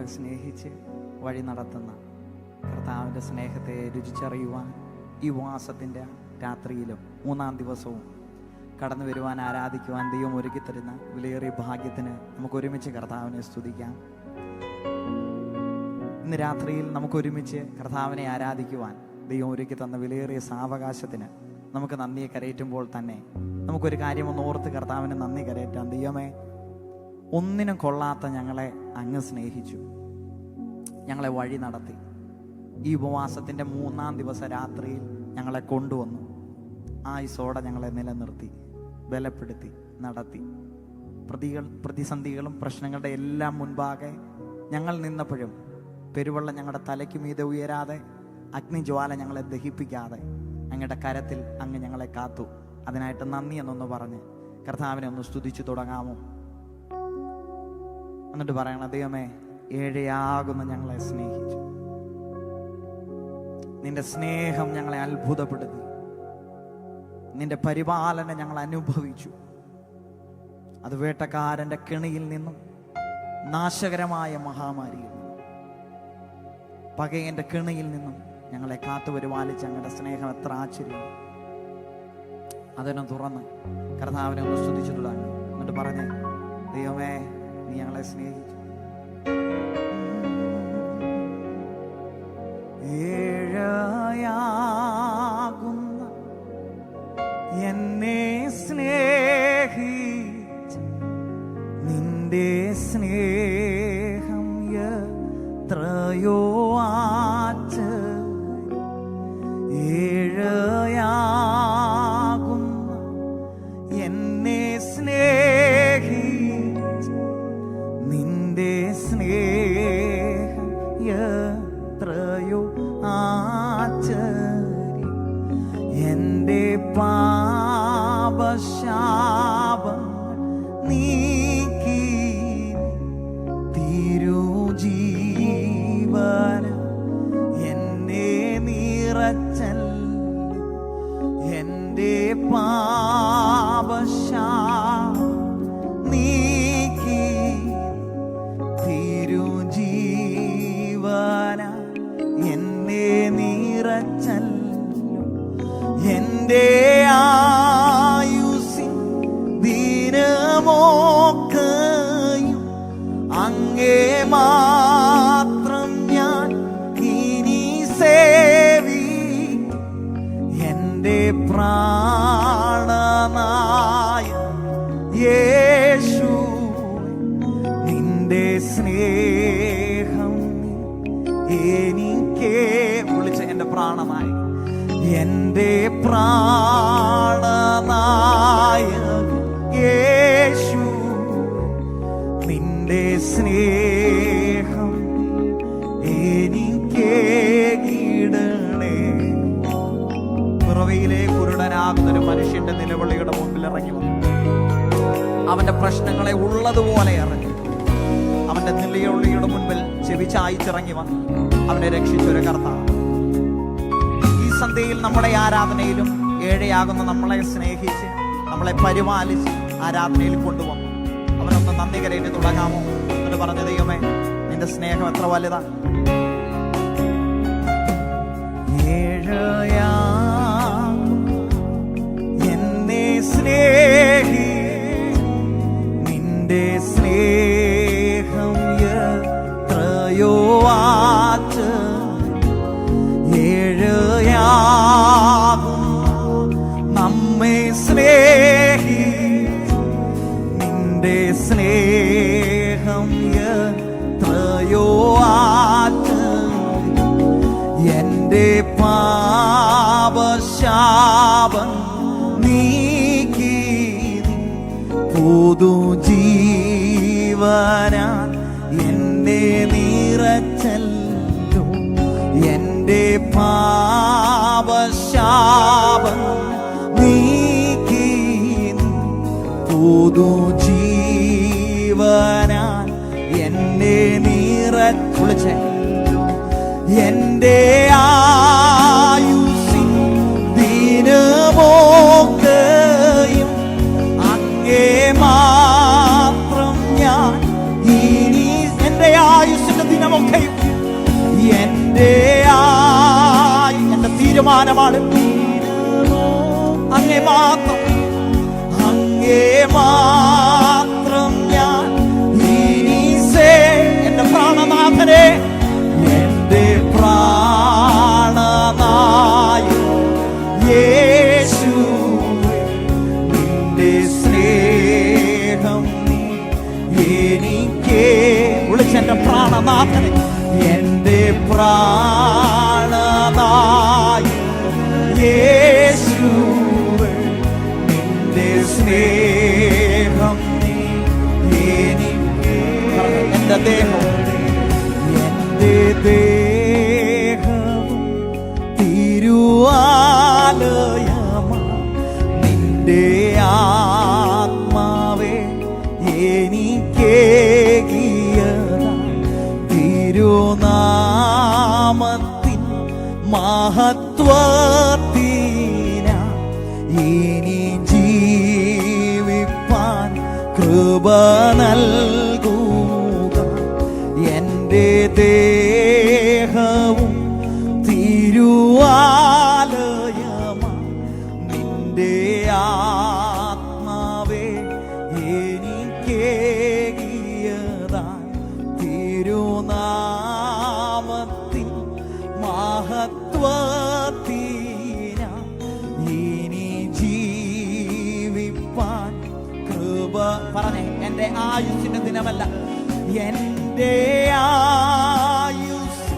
നമ്മളെ സ്നേഹിച്ച് വഴി നടത്തുന്ന കർത്താവിൻ്റെ സ്നേഹത്തെ രുചിച്ചറിയുവാൻ ഈ ഉപവാസത്തിൻ്റെ രാത്രിയിലും 3-ാം ദിവസവും കടന്നു വരുവാൻ, ആരാധിക്കുവാൻ ദൈവം ഒരുക്കി തരുന്ന വിലയേറിയ ഭാഗ്യത്തിന് നമുക്ക് ഒരുമിച്ച് കർത്താവിനെ സ്തുതിക്കാം. ഇന്ന് രാത്രിയിൽ നമുക്ക് ഒരുമിച്ച് കർത്താവിനെ ആരാധിക്കുവാൻ ദൈവം ഒരുക്കി തന്ന വിലയേറിയ സാവകാശത്തിന് നമുക്ക് നന്ദിയെ കരയറ്റുമ്പോൾ തന്നെ നമുക്കൊരു കാര്യം ഒന്ന് ഓർത്ത് കർത്താവിന് നന്ദി കരയറ്റാം. ദൈവമേ, ഒന്നിനും കൊള്ളാത്ത ഞങ്ങളെ അങ്ങ് സ്നേഹിച്ചു, ഞങ്ങളെ വഴി നടത്തി. ഈ ഉപവാസത്തിൻ്റെ 3-ാം ദിവസ രാത്രിയിൽ ഞങ്ങളെ കൊണ്ടുവന്നു. ആയുസ്സോടെ ഞങ്ങളെ നിലനിർത്തി, ബലപ്പെടുത്തി, നടത്തി. പ്രതിസന്ധികളും പ്രശ്നങ്ങളുടെ എല്ലാം മുൻപാകെ ഞങ്ങൾ നിന്നപ്പോഴും പെരുവെള്ളം ഞങ്ങളുടെ തലയ്ക്ക് മീതെ ഉയരാതെ, അഗ്നിജ്വാല ഞങ്ങളെ ദഹിപ്പിക്കാതെ അങ്ങയുടെ കരത്തിൽ അങ്ങ് ഞങ്ങളെ കാത്തു. അതിനായിട്ട് നന്ദി എന്നൊന്ന് പറഞ്ഞ് കർത്താവിനെ ഒന്ന് സ്തുതിച്ചു തുടങ്ങാമോ? എന്നിട്ട് പറയണം, ദൈവമേ, ഏഴയാകുന്ന ഞങ്ങളെ സ്നേഹിച്ചു. നിന്റെ സ്നേഹം ഞങ്ങളെ അത്ഭുതപ്പെടുത്തി. നിന്റെ പരിപാലനം ഞങ്ങൾ അനുഭവിച്ചു. അത് വേട്ടക്കാരന്റെ കെണിയിൽ നിന്നും, നാശകരമായ മഹാമാരിയിൽ നിന്നും, പകയന്റെ കെണിയിൽ നിന്നും ഞങ്ങളെ കാത്തുപരിപാലിച്ച അങ്ങയുടെ സ്നേഹം എത്ര ആശ്ചര്യം. അതിനെ തുറന്ന് കർത്താവിനെ ഒന്ന് സ്തുതിച്ചു തുടങ്ങി. എന്നിട്ട് പറഞ്ഞേ, ദൈവമേ, നീ ഞങ്ങളെ സ്നേഹിച്ചു. ഏഴയാകുന്ന എന്നെ സ്നേഹിച്ച് നിന്റെ സ്നേഹം എത്രയോ ആശ്ചര്യം. ഏഴയാകുന്ന എന്നെ സ്നേഹിച്ച് നിന്റെ സ്നേഹം എത്രയോ ആശ്ചര്യം. എൻ്റെ പാപശാപങ്ങൾ നീക്കി തിരുജീവന എന്നെ നിറച്ചല്ലോ. എൻ്റെ പാപശാപം നീക്കി തിരുജീവന എന്നെ നിറച്ചല്ലോ. എൻ്റെ ആയുസ്സിൻ ദിനമൊക്കെയും അങ്ങേ മാത്രം ഞാൻ ഇനി സേവിക്കും. എൻ്റെ പ്രാണനായ യേശു, നിന്റെ സ്നേഹം എനിക്ക് വിളിച്ച എൻ്റെ പ്രാണനായ, എൻ്റെ പ്രാണനായ യേശു, നിന്റെ സ്നേഹം എനിക്ക് കിടണേ. പുറവയിലെ കുരുടനാകുന്നൊരു മനുഷ്യന്റെ നിലവിളിയുടെ മുമ്പിൽ ഇറങ്ങി വന്നു. അവന്റെ പ്രശ്നങ്ങളെ ഉള്ളതുപോലെ ഇറങ്ങി അവന്റെ നിലവിളിയുടെ മുൻപിൽ ചെവി ചായ്ച്ചിറങ്ങി വന്നു അവനെ രക്ഷിച്ചൊരു കർത്താവ്. ഈ സന്ധ്യയിൽ നമ്മുടെ ആരാധനയിലും ഏഴയാകുന്ന നമ്മളെ സ്നേഹിച്ച് നമ്മളെ പരിപാലിച്ച് ആരാധനയിൽ കൊണ്ടുവന്നു. അവനൊന്ന് നന്ദി കരയിട്ട് തുടങ്ങാമോ? എന്ന് പറഞ്ഞ, ദൈവമേ, നിന്റെ സ്നേഹം എത്ര വലുതാ. ഏഴയാ എന്നെ സ്നേഹി നിന്റെ സ്നേഹം എത്രയോ ആശ്ചര്യം. ഏഴയാകും നമ്മെ സ്നേഹി നിന്റെ സ്നേഹം എത്രയോ ആശ്ചര്യം. എൻ്റെ പാപശാപം നീക്കി പുതുജീവനാൻ എന്നെ നിറച്ചല്ലോ. എൻ്റെ പാപശാപം നീക്കി പുതുജീവനാൻ എന്നെ നിറച്ചുളിച്ചേ. എൻ്റെ ആയുസ്സിൻ ദിനമൊക്കെയും അങ്ങേ മാത്രം ഞാൻ ഇനി എൻ്റെ ആയുസ്സിന്റെ ദിന തീരുമാനമാണ്. അങ്ങേ മാത്രം, അങ്ങേ മാത്രം ഞാൻ ഇനി എന്റെ പ്രാണനാഥനെ, എന്റെ പ്രാണനായ യേശുവേ, നിന്റെ സ്നേഹം നീ എനിക്ക് വിളിച്ചെന്റെ പ്രാണനാഥനെ, എന്റെ പ്രാണനായ യേശുവേ, നിന്റെ സ്നേഹം നീ എനിക്ക്. എന്റെ ദേഹം, എന്റെ ദേഹം തിരുവാലയമാ, നിന്റെ ആത്മാവേ എനിക്കേകിയതാ, തിരുനാമത്തിൻ മഹത്വത്തിന ഇനി ജീവിപ്പാൻ കൃപ നൽകുക. എന്റെ ദേഹവും തിരുവാലയമാ, നിന്റെ ആത്മാവേ എനിക്കേകിയതാ, തിരുനാമത്തിൻ മഹത്വത്തിന ഇനി ജീവിപ്പാൻ കൃപ. പറഞ്ഞേ, എന്റെ ആയുസ്സിന്റെ ദിനമല്ല, എന്റെ ആയുസ്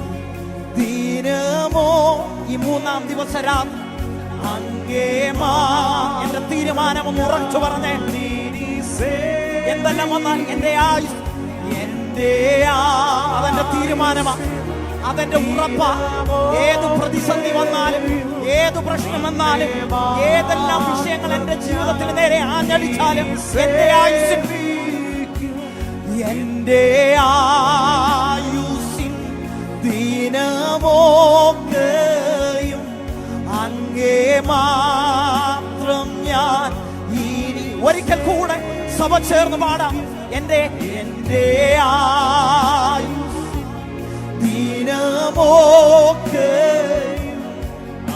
ദിനമോ ഈ മൂന്നാം ദിവസ രാത്രി അങ്ങേമാ. എന്റെ തീരുമാനം ഉറച്ചു പറഞ്ഞേ, എന്തെല്ലാം വന്നാൽ എന്റെ ആയുസ്, എന്റെ അതെന്റെ തീരുമാനമാണ്, അതെന്റെ ഉറപ്പാ. ഏത് പ്രതിസന്ധി വന്നാലും, ഏത് പ്രശ്നം വന്നാലും, ഏതെല്ലാം വിഷയങ്ങൾ എന്റെ ജീവിതത്തിന് നേരെ ആഞ്ഞടിച്ചാലും, എന്റെ ആയുസ്സിൻ, എന്റെ ആയുസ്സിൻ ദിനമൊക്കെയും അങ്ങേ മാത്രം ഞാൻ ഇനി. ഒരിക്കൽ കൂടെ സഭ ചേർന്ന് പാടാം. എന്റെ ആയുസ്സിൻ ദിനമൊക്കെയും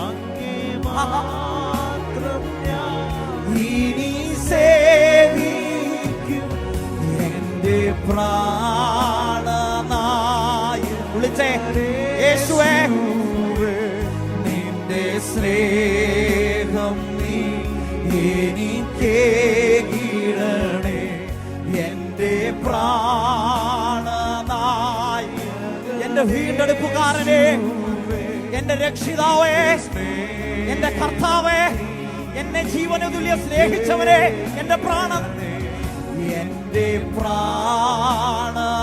അങ്ങേ മാത്രം ഞാൻ ഇനി സേവിക്കും. എന്റെ പ്രാണനായ വിളിച്ചേ യേശുവേ, നിന്റെ സ്നേഹം നീ എനിക്കേകിടണേ, എന്റെ പ്രാണനായ എന്റെ വീണ്ടെടുപ്പുകാരനെ, എന്റെ രക്ഷിതാവേ, എന്റെ കർത്താവേ, എന്നെ ജീവന തുല്യ സ്നേഹിച്ചവരെ, എന്റെ പ്രാണൻ, എന്റെ പ്രാണനായ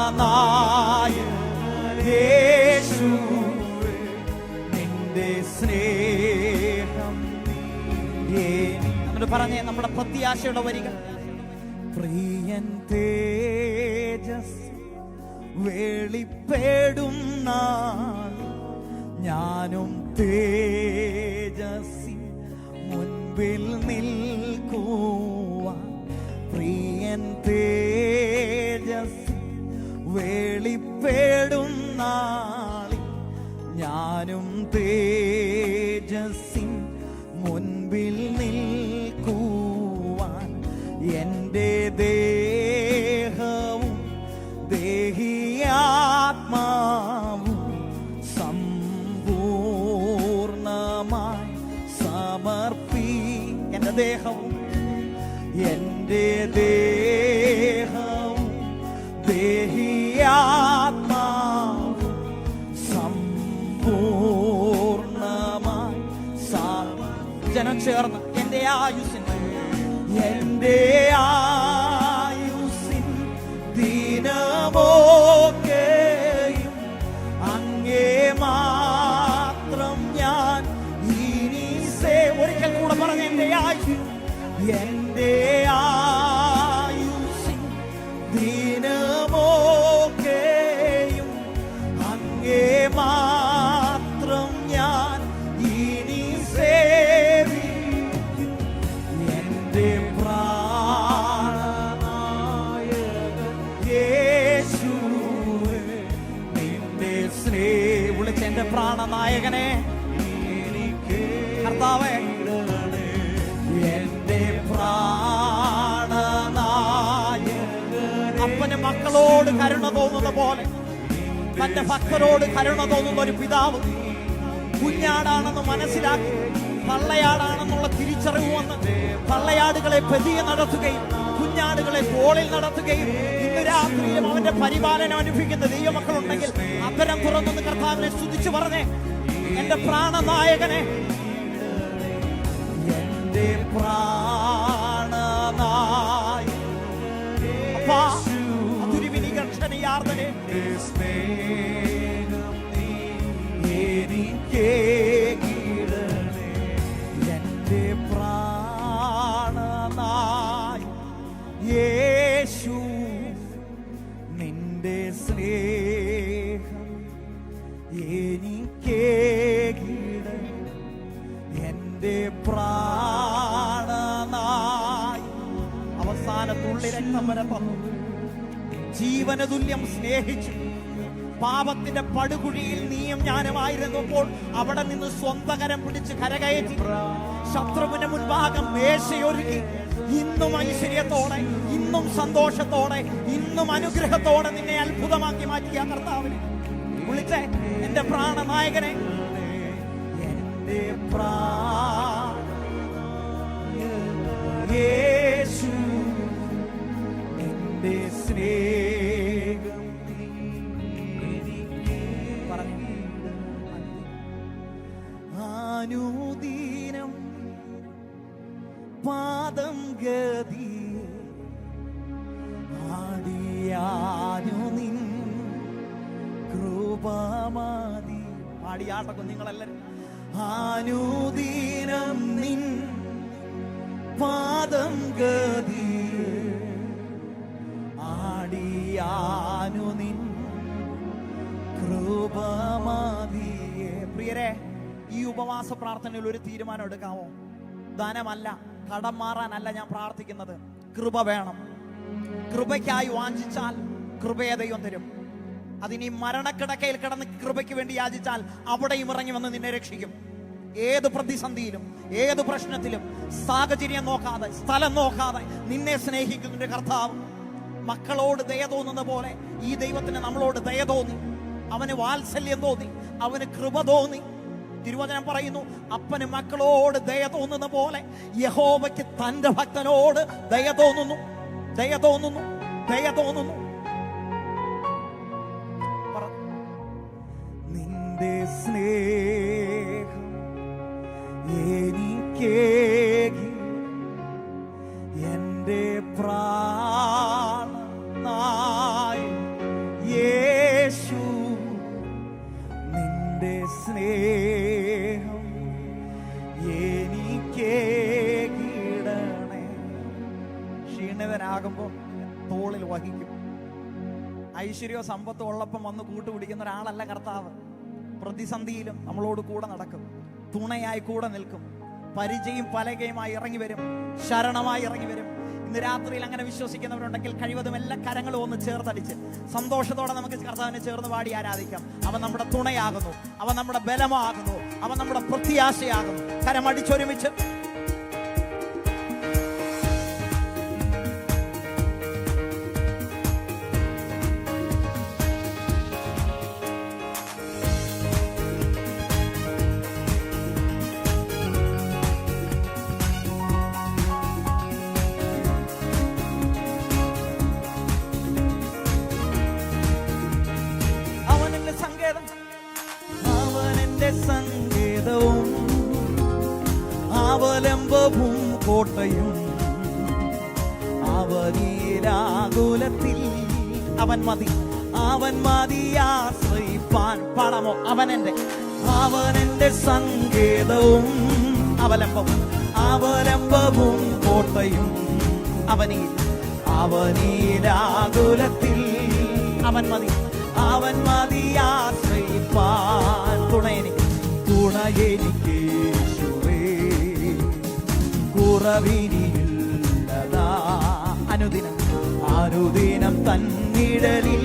യേശുവേ, നിന്റെ സ്നേഹം. നമ്മൾ പറഞ്ഞേ നമ്മുടെ പ്രത്യാശയുടെ വരികൾ. പ്രിയൻ തേജസ് വെളിപ്പെടും നാൾ, ഞാനും തേജസ്സിൻ മുൻപിൽ നിൽക്കുവാൻ. പ്രിയൻ തേജസ് വെളിപ്പെടും നാളിൽ, ഞാനും തേജസ്സിൻ മുൻപിൽ നിൽക്കുവാൻ. എന്റെ ദേഹവും ദേഹിയാത്മാവും സമ്പൂർണമായി സമർപ്പി. എന്റെ ദേഹവും, എന്റെ ദേഹവും ദേഹിയാത്മാവും സമ്പൂർണമായി ജനം ചേർന്ന് എന്റെ ആയുസ്സിൻ, എന്റെ ആയുസ്സിൻ ദിനമൊക്കെയും അങ്ങേ മാത്രം ഞാൻ ഇനി ഒരിക്കൽ കൂടെ പറഞ്ഞ എന്റെ ആയുസ്സിൻ, എന്റെ ആയുസ്സിൻ ദിനമൊക്കെയും അങ്ങേ മാത്രം ഞാൻ ഇനി സേവിക്കും. എന്റെ പ്രാണനായകൻ യേശുവേ, നിന്റെ സ്നേഹം. വിളിച്ച എന്റെ പ്രാണനായകനെ, എനിക്ക് മക്കളോട് കരുണ തോന്നുന്ന പോലെ തന്റെ ഭക്തരോട് കരുണ തോന്നുന്ന ഒരു പിതാവ് കുഞ്ഞാടാണെന്ന് മനസ്സിലാക്കി തള്ളയാടാണെന്നുള്ള തിരിച്ചറിവ് വന്ന് തള്ളയാടുകളെ പതിയെ നടത്തുകയും കുഞ്ഞാടുകളെ തോളിൽ നടത്തുകയും ഇന്ന് രാത്രിയിലും അവന്റെ പരിപാലനം അനുഭവിക്കുന്ന ദൈവമക്കളുണ്ടെങ്കിൽ അത്തരം തുറന്നൊന്ന് കർത്താവിനെ സ്തുതിച്ചു പറഞ്ഞേ, എന്റെ പ്രാണനായകനെ, എന്റെ പ്രാണനായ അപ്പാ അതുരുവിനി ഗർഷണിയാർദ്ദനെ എന്റെ പ്രാണനായ യേശു നിന്റെ സ്നേഹം എനിക്കേകിട എന്റെ പ്രാണനായ അവസാന തുള്ളി രക്തം വരെ തന്നു. ജീവന തുല്യം സ്നേഹിച്ചു. പാപത്തിന്റെ പടുകുഴിയിൽ നീയും ഞാനുമായിരുന്നപ്പോൾ അവിടെ നിന്ന് സ്വന്തകരം പിടിച്ച് കരകയറ്റി ശത്രുവിന് മുൻപാകം മേശയൊരുക്കി ഇന്നും ഐശ്വര്യത്തോടെ, ഇന്നും സന്തോഷത്തോടെ, ഇന്നും അനുഗ്രഹത്തോടെ നിന്നെ അത്ഭുതമാക്കി മാറ്റിയ കർത്താവിനെ വിളിച്ചേ, എന്റെ പ്രാണനായകനെ, എന്റെ യേശു എന്റെ സ്നേഹം അനുദീനം പാദം ഗതി ആടിയാനു നിൻ കൃപമതി. ആടിയാട്ട കുഞ്ഞുങ്ങളെല്ലാരും അനുദീനം നിൻ പാദം ഗതി ആടിയാനു നിൻ കൃപമതിയെ. പ്രിയരെ, ഈ ഉപവാസ പ്രാർത്ഥനയിൽ ഒരു തീരുമാനം എടുക്കാമോ? ധനമല്ല, കടം മാറാനല്ല ഞാൻ പ്രാർത്ഥിക്കുന്നത്. കൃപ വേണം. കൃപയ്ക്കായി വാഞ്ചിച്ചാൽ കൃപയെ ദൈവം തരും. അതിനി മരണക്കിടക്കയിൽ കിടന്ന് കൃപയ്ക്ക് വേണ്ടി യാചിച്ചാൽ അവിടെയും ഇറങ്ങി വന്ന് നിന്നെ രക്ഷിക്കും. ഏത് പ്രതിസന്ധിയിലും, ഏത് പ്രശ്നത്തിലും സാഹചര്യം നോക്കാതെ, സ്ഥലം നോക്കാതെ നിന്നെ സ്നേഹിക്കുന്ന കർത്താവ് മക്കളോട് ദയ തോന്നുന്ന പോലെ ഈ ദൈവത്തിന് നമ്മളോട് ദയ തോന്നി, അവന് വാത്സല്യം തോന്നി, അവന് കൃപ തോന്നി. തിരുവചനം പറയുന്നു, അപ്പന് മക്കളോട് ദയ തോന്നുന്ന പോലെ യഹോവയ്ക്ക് തന്റെ ഭക്തനോട് ദയ തോന്നുന്നു, ദയ തോന്നുന്നു, ദയ തോന്നുന്നു. നിന്റെ സ്നേഹം എനിക്കേകി എന്റെ പ്രാണനായ യേശു നിന്റെ സ്നേഹം എനിക്കേകിടണേ. ക്ഷീണിതനാകുമ്പോൾ തോളിൽ വഹിക്കും. ഐശ്വര്യോ സമ്പത്തോ ഉള്ളപ്പം വന്ന് കൂട്ടുപിടിക്കുന്ന ഒരാളല്ല കർത്താവ്. പ്രതിസന്ധിയിലും നമ്മളോട് കൂടെ നടക്കും, തുണയായി കൂടെ നിൽക്കും, പരിചയം പലകയുമായി ഇറങ്ങി വരും, ശരണമായി ഇറങ്ങി വരും. ഇന്ന് രാത്രിയിൽ അങ്ങനെ വിശ്വസിക്കുന്നവരുണ്ടെങ്കിൽ കഴിവതും എല്ലാ കരങ്ങളും ഒന്ന് ചേർത്തടിച്ച് സന്തോഷത്തോടെ നമുക്ക് കർത്താവിനെ ചേർന്ന് പാടി ആരാധിക്കാം. അവൻ നമ്മുടെ തുണയാകുന്നു, അവൻ നമ്മുടെ ബലമാകുന്നു, അവൻ നമ്മുടെ പ്രത്യാശയാകുന്നു. കരമടിച്ചൊരുമിച്ച് സങ്കേതവും അവലംബവും കോട്ടയും അവനീരാകുലത്തിൽ അവൻ മതി, അവൻ മതി ആശ്രയിപ്പാൻ. പാടാമോ? അവനെന്റെ സങ്കേതവും അവലംബവും കോട്ടയും അവനീരാകുലത്തിൽ അവൻ മതി ആശ്രയിപ്പാൻ. തുണയെനിക്കേശുവേ കുറവിനില്ലതാ. അനുദിനം തന്നിടലിൽ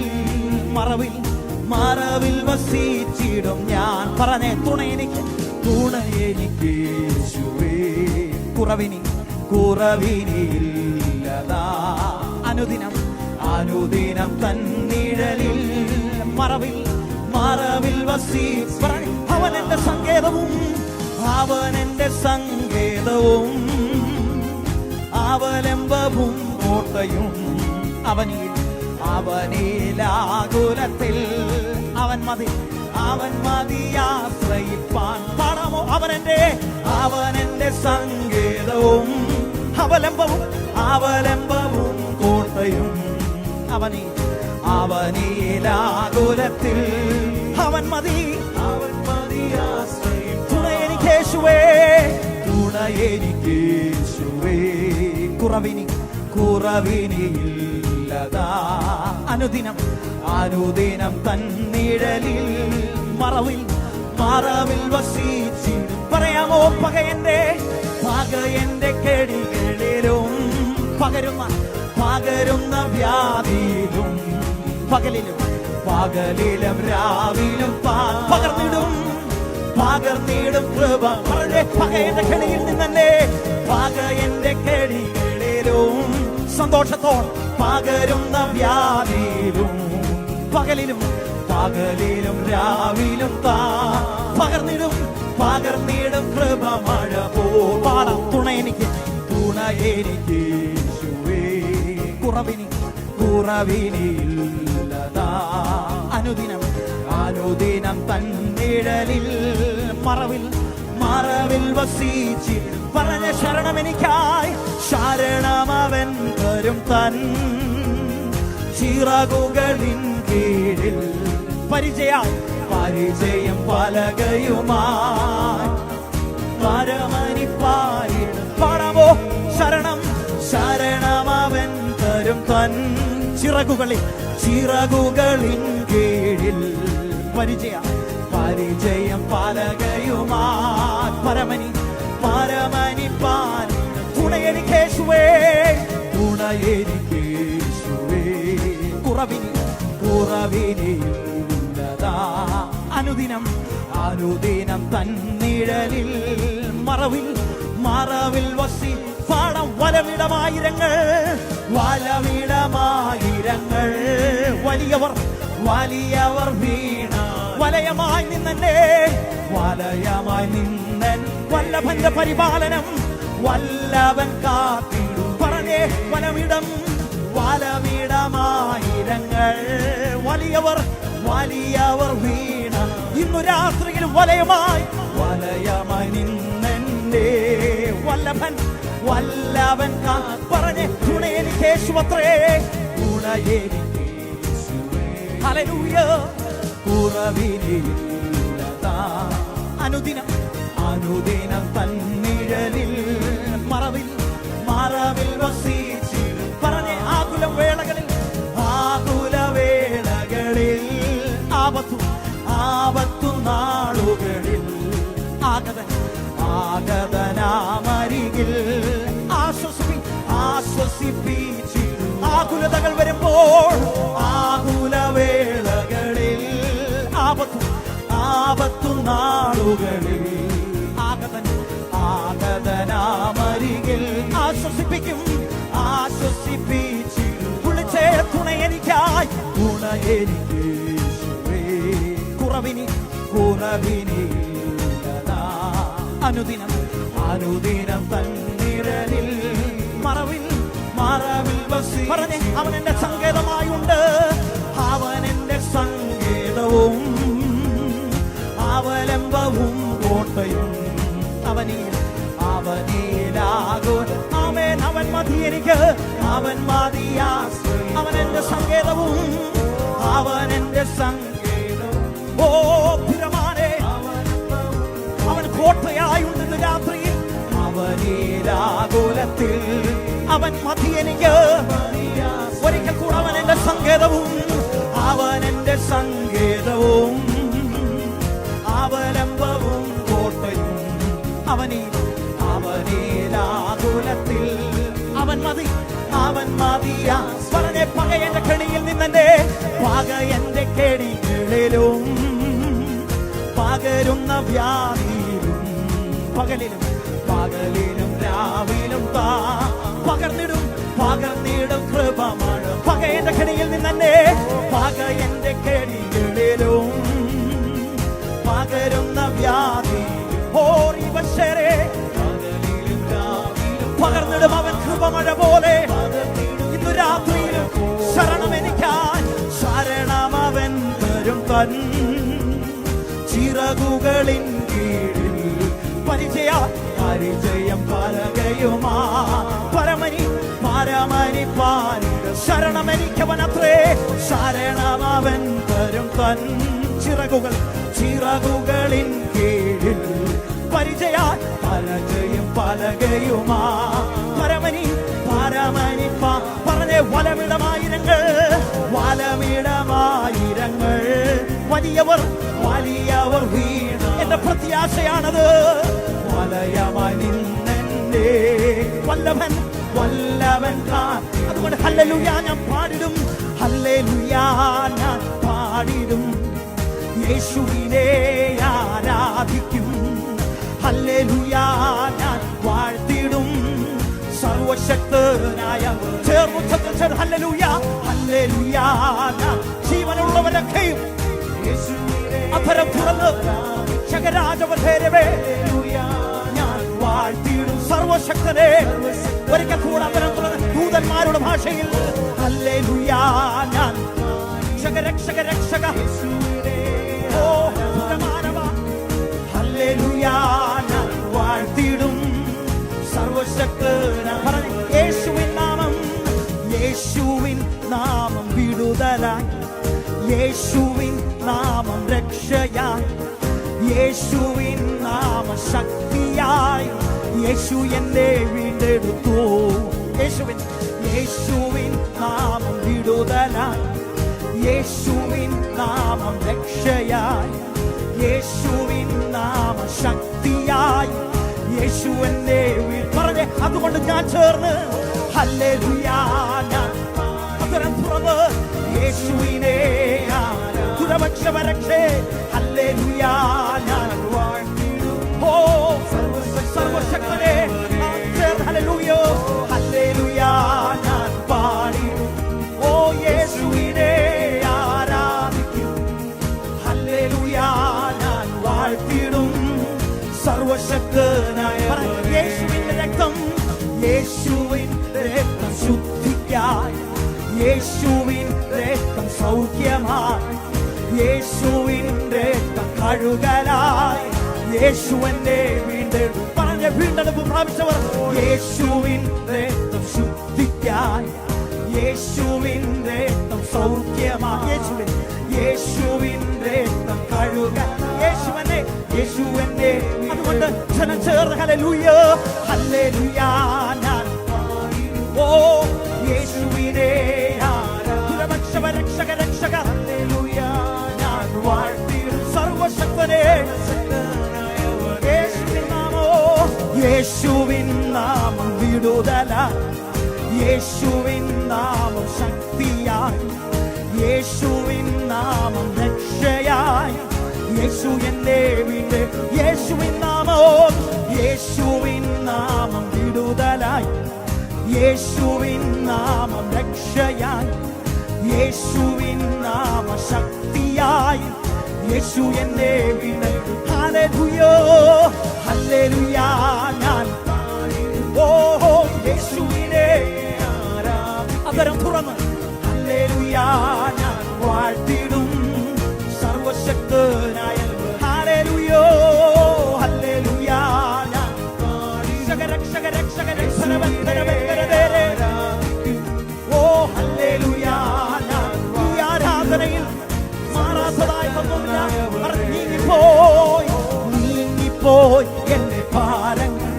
മറവിൽ വസിച്ചിടും ഞാൻ. പറഞ്ഞേ, തുണയെനിക്കേശുവേ കുറവിനില്ലതാ. അനുദിനം തന്നിഴലിൽ മറവിൽ അവൻ എന്റെ സങ്കേതവും, അവൻ എന്റെ സങ്കേതവും, അവലംബവും കോട്ടയും. അവനിലാകുലത്തിൽ അവൻ മതിയാശ്രയിപ്പാൻ. പാടാമോ? അവൻ എന്റെ സങ്കേതവും അവലംബവും കോട്ടയും. അവനിലാകുലത്തിൽ അവൻ തുണയെനിക്കേശുവേ, തുണയെനിക്കേശുവേ. കുറവിനില്ലതാ അനുദിനം തന്നിഴലിൽ മറവിൽ വസിച്ചിടും. പറയാമോ? പകയന്റെ കെടികളിലും പകരുന്ന വ്യാധിയിലും പകലിലും രാവിലും പകർന്നിടും കൃപ. പകയന്റെ കെടിയിൽ നിന്നെ പകയന്റെ കെടികളിലും സന്തോഷത്തോടെ പകരുന്ന വ്യാധിയിലും പകലിലും രാവിലും പകർന്നിടും കൃപ. മഴ പോടാം. തുണയെനിക്കേശുവേ, കുറവിനില്ലതാ അനുദിനം തന്നിഴലിൽ മറവിൽ വസിച്ചിടും. പറഞ്ഞ ശരണമെനിക്കായി, ശരണമവൻ തരും തൻ ചിറകുകളിൻ കീഴിൽ. പരിചയം പലകയുമായി പരമനിപ്പായിടും. പാടാമോ? ശരണമവൻ തരും തൻ ചിറകുകളിൻ കീഴിൽ. പരിചയം പലകയുമായി പരമനിപ്പാൻ. തുണയെനിക്കേശുവേ, കുറവിനില്ലതാ അനുദിനം തന്നിഴലിൽ മറവിൽ വസി. പാടം. വലമിടമായിരങ്ങൾ വലിയവർ വീണ വലയമായി നിന്നെ വല്ലഭന്റെ പരിപാലനം വല്ലവൻ കാത്തിടും. പറഞ്ഞേ, വലമിടമായിരങ്ങൾ വലിയവർ വീണ ഇന്നു രാത്രിയിൽ വലയമായി നിന്നെ വല്ലവൻ പറഞ്ഞേ, തുണയെനിക്കേശുവത്രേ. ഹല്ലേലൂയ. കുറവിനില്ലതാ അനുദിനം തന്നിഴലിൽ മറവിൽ വസിച്ചിടും. പറഞ്ഞേ, ആകുലവേളകളിൽ ആപത്തു നാളുകളിൽ ആഗതനാമരികിൽ ആശ്വസിപ്പിച്ചിടും. ആകുലതകൾ വരുമ്പോൾ ആകുലവേളകളിൽ ആപത്തു നാളുകളിൽ ആഗതനാമരികിൽ ആശ്വസിപ്പിച്ചിടും. വിളിച്ചേ, തുണയെനിക്കായി, കുറവിനില്ലതാ അനുദിനം തന്നിഴലിൽ മറവിൽ വസി. പറഞ്ഞേ, അവൻ എന്റെ സങ്കേതമായുണ്ട്, അവൻ എന്റെ സങ്കേതവും അവലംബവും കോട്ടയും. അവനിലാകും. ആമേൻ. അവൻ മതി എനിക്ക്, അവൻ മതിയാശ്രയം. അവൻ എന്റെ സങ്കേതവും അവൻ എന്റെ സങ്കേതവും. ഓ പുരമാനെ, അവൻ കോട്ടയായുണ്ടെന്ന് രാത്രിയിൽ. അവനിലാകുലത്തിൽ അവൻ മതി എനിക്ക്. ഒരിക്കൽ കൂടെ അവൻ എന്റെ സങ്കേതവും അവൻ എന്റെ സങ്കേതവും അവലംബവും കോട്ടയും. അവനിലാകുലത്തിൽ അവൻ മതിയാ. പറഞ്ഞേ, പകയന്റെ കെണിയിൽ നിന്നെ പകയന്റെ കെണികളിലും പകരുന്ന വ്യാധിയിലും പകലിലും രാവിലും പകർന്നിടും കൃപ. മഴ പകയന്റെ കെണിയിൽ വ്യാധി പകർന്നിടും അവൻ കൃപമഴ പോലെ. ഇന്നു രാത്രിയിലും ശരണം എനിക്കായി ശരണം അവൻ തരും തൻ ചിറകുകളിൻ കീഴിൽ പരിചയം പലകയുമാ പരമനി പാരിട ശരണം എനിക്കവനത്രേ. ശരണമവൻ തരും തൻ ചിറകുകളിൻ കീഴിൽ പരിചയം പലകയുമാ പരമനി പറഞ്ഞേ വലമിടമായിരങ്ങൾ വലിയവർ വീണ എന്റെ പ്രത്യാശയാണത്. വലയമായി നിന്നെ വല്ലഭൻ അതുകൊണ്ട് ഹല്ലേലൂയ ഞാൻ പാടിടും. ഹല്ലേലൂയ ഞാൻ പാടിടും. യേശുവിനെ ആരാധിക്കും. ഹല്ലേലൂയ ഞാൻ വാഴ്ത്തിടും. സർവശക്തനായ ചേർന്ന് ഹല്ലേലൂയ ഹല്ലേലൂയ ഞാൻ ജീവനുള്ളവരൊക്കെയും അധരം തുറന്ന് ശകരാജവധേരവേ ഞാൻ വാഴ്ത്തിയിടും. സർവശക്തനെ ഒരിക്കൽ കൂടെ അധരം തുറന്ന് ദൂതന്മാരുടെ ഭാഷയിൽ ഹല്ലേലൂയ ഞാൻ രക്ഷക ഓ സുരമാനവ ഹല്ലേലൂയ ഞാൻ വാഴ്ത്തിയിടും. സർവശക്തനായ യേശുവിൻ നാമം വിടുതലായി, യേശുവിൻ നാമം രക്ഷയായി, യേശുവിൻ നാമം ശക്തിയായി. യേശു എന്നെ വീണ്ടെടുത്തു. യേശുവിൻ നാമം വിടുതലായി, യേശുവിൻ നാമം രക്ഷയായി, യേശുവിൻ നാമം ശക്തിയായി. യേശു എന്നെ പറഞ്ഞേ അതുകൊണ്ട് ഞാൻ ചേർന്ന് ഹല്ലേലൂയ ഞാൻ അത്തരം തുറന്ന് യേശുവിനെ ദുരപക്ഷവരക്ഷേ ഹല്ലേലൂയ ഞാൻ വാഴ്ത്തിടും. ഓ സർവശക്തനെ ഹല്ലേലൂയ ഹല്ലേലൂയ ഞാൻ പാടിടും. ഓ യേശുവിനെ ആരാധിക്കും. ഹല്ലേലൂയ ഞാൻ വാഴ്ത്തിടും. സർവശക്തനായ യേശുവിന്റെ രക്തം ശുദ്ധിക്കായി, യേശുവിൻ രക്തം സൗഖ്യമായി, യേശുവിൻ രക്തം കഴുകലായി. യേശു എന്നെ വീണ്ടെടുത്തു. പറഞ്ഞ വീണ്ടെടുപ്പ് പ്രാപിച്ചവർ യേശുവിൻ രക്തം ശുദ്ധിക്കായി, യേശുവിൻ രക്തം സൗഖ്യമായി, യേശുവിൻ രക്തം കഴുക. യേശു എന്നെ അതുകൊണ്ട് ജനം ചേർന്ന് ഹല്ലേലൂയ ഹല്ലേലൂയ ഞാൻ ഓ യേശുവിനെ രക്ഷക ഹല്ലേലൂയ ഞാൻ വാഴ്ത്തിടും. സർവശക്തനെ യേശുവിൻ നാമം വിടുതലായി, യേശുവിൻ നാമം ശക്തിയായി, യേശുവിൻ നാമം രക്ഷയായി. യേശു എന്നെ വീണ്ട് യേശുവിൻ നാമം വിടുതലായി, യേശുവിൻ നാമം രക്ഷയായി, യേശുവിൻ നാമം ശക്തിയായി. യേശു എന്നെ വീണ്ട് ഹല്ലേലൂയ ഹല്ലേലൂയ ഞാൻ ഓ യേശുവിനെ അതരം തുറന്ന് ഹല്ലേലൂയ ഞാൻ വാഴ്ത്തിടും. സർവശക്തനായ ഹല്ലേലൂയ ഹല്ലേലൂയ ഞാൻ രക്ഷക ഓ ഹല്ലേലൂയ ഞാൻ ഈ ആരാധനയിൽ മാറാത്തതായി നീങ്ങിപ്പോയി എന്റെ ഭാരങ്ങൾ,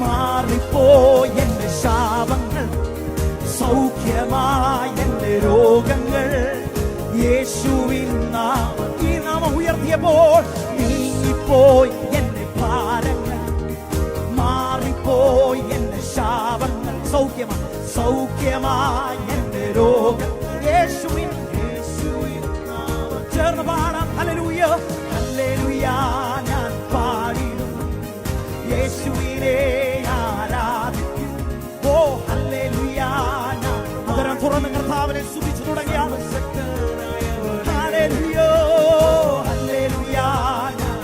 മാറിപ്പോയി എന്റെ ശാപങ്ങൾ, സൗഖ്യമായി എന്റെ രോഗങ്ങൾ. യേശുവിൻ നാമം ഈ നാമം ഉയർത്തിയപ്പോൾ നീങ്ങിപ്പോയി എന്റെ ഭാരങ്ങൾ, മാറിപ്പോയി എന്റെ ശാപങ്ങൾ, സൗഖ്യമായി എന്റെ രോഗം. യേശുവിൻ നാമം ചേർന്ന് പാടാം. ഹല്ലേലൂയ ഹല്ലേലൂയ ഞാൻ പാടിടും. യേശുവിനെ ആരാധിക്കും. ഓ ഹല്ലേലൂയ ഞാൻ അതരം തുറന്ന് കർത്താവിനെ സ്തുതിച്ചു തുടങ്ങിയ ഹല്ലേലൂയ ഹല്ലേലൂയ ഞാൻ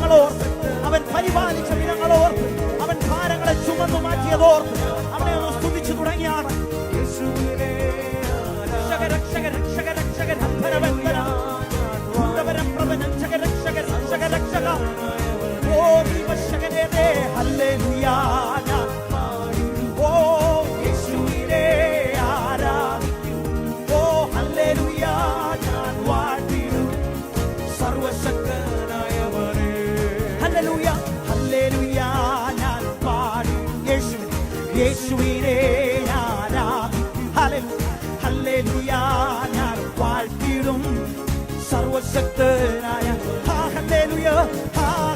വിധങ്ങളോർത്ത്, അവൻ പരിപാലിച്ച വിധങ്ങളോർത്ത്, അവൻ ഭാരങ്ങളെ ചുമന്നു മാറ്റിയതോർത്ത് അവനെ ഒന്ന് സ്തുതിച്ചു തുടങ്ങിയാണ്. യേശുവിനെ ഹല്ലേലൂയ ഞാൻ വാഴ്ത്തിടും സർവശക്തനായ. ഹല്ലേലൂയ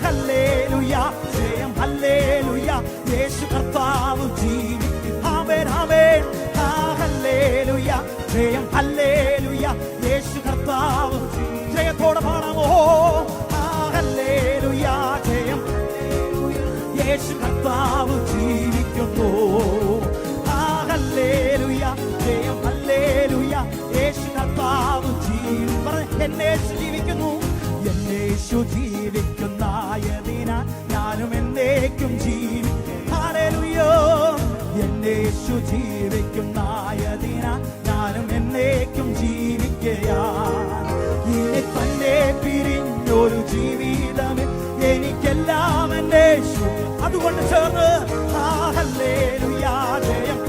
ഹല്ലേലൂയ ജയം ഹല്ലേലൂയ യേശു കർത്താവ് ജീവിക്കും. ആമേൻ ആമേൻ ഹല്ലേലൂയ ജയം ഹല്ലേലൂയ യേശു കർത്താവ്. ജയത്തോടെ പാടാമോ? ഹല്ലേലൂയ ജയം യേശു കർത്താവ് ജീവിക്കുന്നു. ഹല്ലേലൂയ ജയം ഹല്ലേലൂയ യേശു കർത്താവ് എന്നേശു ജീവിക്കുന്നു. എന്നേശു ജീവിക്കുന്നായതിനാൽ ഞാനും എന്നേക്കും ജീവിക്കും. ഹല്ലേലൂയ എന്നേശു ജീവിക്കുന്നായതിനാൽ ഞാനും എന്നേക്കും ജീവിക്കുകയാണ്. ഇനി തന്നെ പിരിഞ്ഞൊരു ജീവിതമേ എനിക്കെല്ലാം എന്നേശു. അതുകൊണ്ട് ചേർന്ന് ഹല്ലേലൂയ ജയം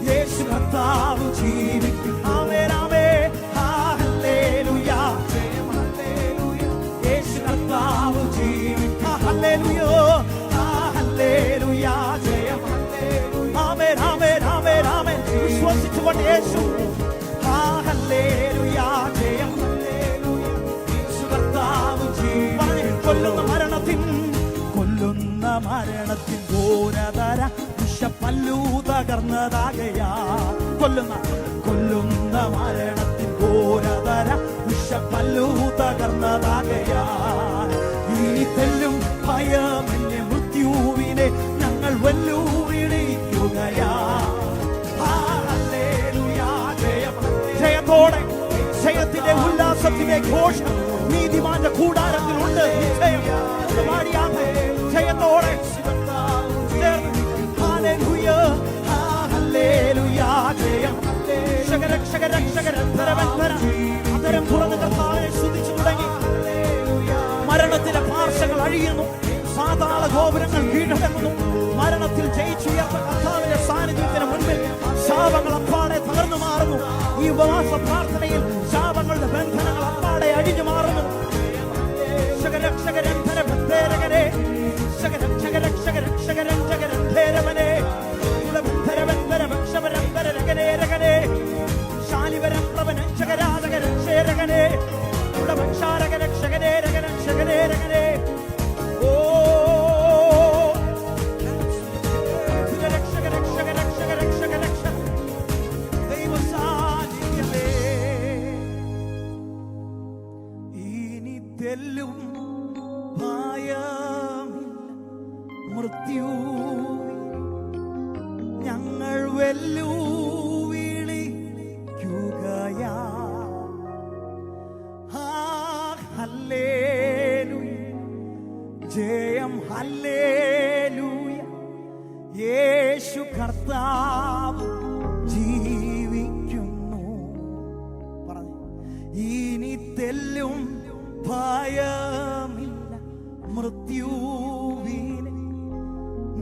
യേശു കർത്താവ് ജീവിക്കും. ആമേൻ ആമേൻ ഹല്ലേലൂയ ജയം ഹല്ലേലൂയ യേശു കർത്താവ് ജീവിക്കും. ഹല്ലേലൂയ ഹല്ലേലൂയ ജയം ഹല്ലേലൂയ ആമേൻ ആമേൻ ആമേൻ ആമേൻ വിശ്വസിച്ചുകൊണ്ട് യേശു ഹല്ലേലൂയ ജയം ഹല്ലേലൂയ യേശു കർത്താവ് ജീവിക്കും. കൊല്ലുന്ന മരണത്തിൻ ഘോരതര വിഷപ്പല്ലു തകർന്നതാകയാ. കൊല്ലുന്ന മരണത്തിൻ ഘോരതര വിഷപ്പല്ലു തകർന്നതാകയാ. ഇനി തെല്ലും ഭയമെന്നെ മൃത്യുവിനെ ഞങ്ങൾ വെല്ലുവിളിക്കുകയാ. ഹല്ലേലൂയ ജയം ജയത്തോടെ ജയത്തിന്റെ ഉല്ലാസത്തിന്റെ ഘോഷം നീതിമാന്റെ കൂടാരത്തിലുണ്ട്. പാടിയാതെ ജയത്തോടെ ഹല്ലേലൂയ ഹല്ലേലൂയ ജയം അതരം തുറന്ന് കർത്താവിനെ സ്തുതിച്ചു തുടങ്ങി. മരണത്തിന്റെ പാർശ്വങ്ങൾ അഴിയുന്നു, പാതാള ഗോപുരങ്ങൾ കീഴടങ്ങുന്നു. മരണത്തിൽ ജയിച്ചുയർന്ന കർത്താവിന്റെ സാന്നിധ്യത്തിന് മുൻപിൽ ശാപങ്ങൾ അപ്പാടെ തകർന്നു മാറുന്നു. ഈ ഉപവാസ പ്രാർത്ഥനയിൽ ശാപങ്ങളുടെ ബന്ധനങ്ങൾ അപ്പാടെ അഴിഞ്ഞു മാറുന്നു. തെല്ലും മൃത്യു ഞങ്ങൾ വെല്ലുവിളിക്കുകയാ. ഹല്ലേലൂയ ജയം ഹല്ലേലൂയ യേശു കർത്താവ് ജീവിക്കുന്നു. പറഞ്ഞു ഇനി തെല്ലും ഭയമില്ല മൃത്യുവിനെ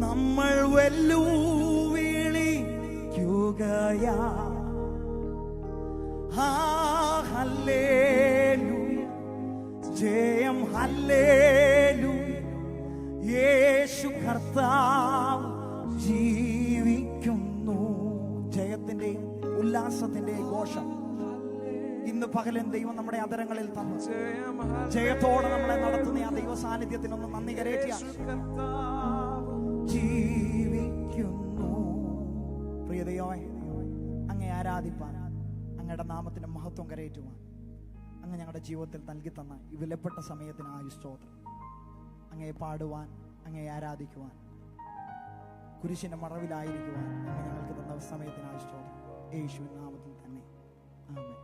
നമ്മൾ വെല്ലുവിളിക്കുകയാ. ഹല്ലേലൂയ ജയം ഹല്ലേലൂയ യേശു കർത്താവ് ജീവിക്കുന്നു. ജയത്തിന്റെയും ഉല്ലാസത്തിന്റെയും ഘോഷം ഇന്ന് പകലും ദൈവം നമ്മുടെ അതരങ്ങളിൽ തന്നു. ജയത്തോടെ നമ്മളെ നടത്തുന്ന ആ ദൈവ സാന്നിധ്യത്തിനൊന്ന് നന്ദി കരേറ്റിയ ജീവിക്കുന്നു. പ്രിയ ദൈവമേ, അങ്ങേ ആരാധിപ്പാൻ, അങ്ങയുടെ നാമത്തിന്റെ മഹത്വം കരേറ്റുവാൻ അങ്ങ് ഞങ്ങളുടെ ജീവിതത്തിൽ നൽകി തന്ന ഈ വിലപ്പെട്ട സമയത്തിന് ആയുസ്തോത്രം. അങ്ങയെ പാടുവാൻ, അങ്ങയെ ആരാധിക്കുവാൻ, കുരിശിന്റെ മറവിലായിരിക്കുവാൻ അങ്ങ് ഞങ്ങൾക്ക് തന്ന സമയത്തിന് ആയുസ്തോത്രം. യേശുവിൻ നാമത്തിൽ തന്നെ ആമേൻ.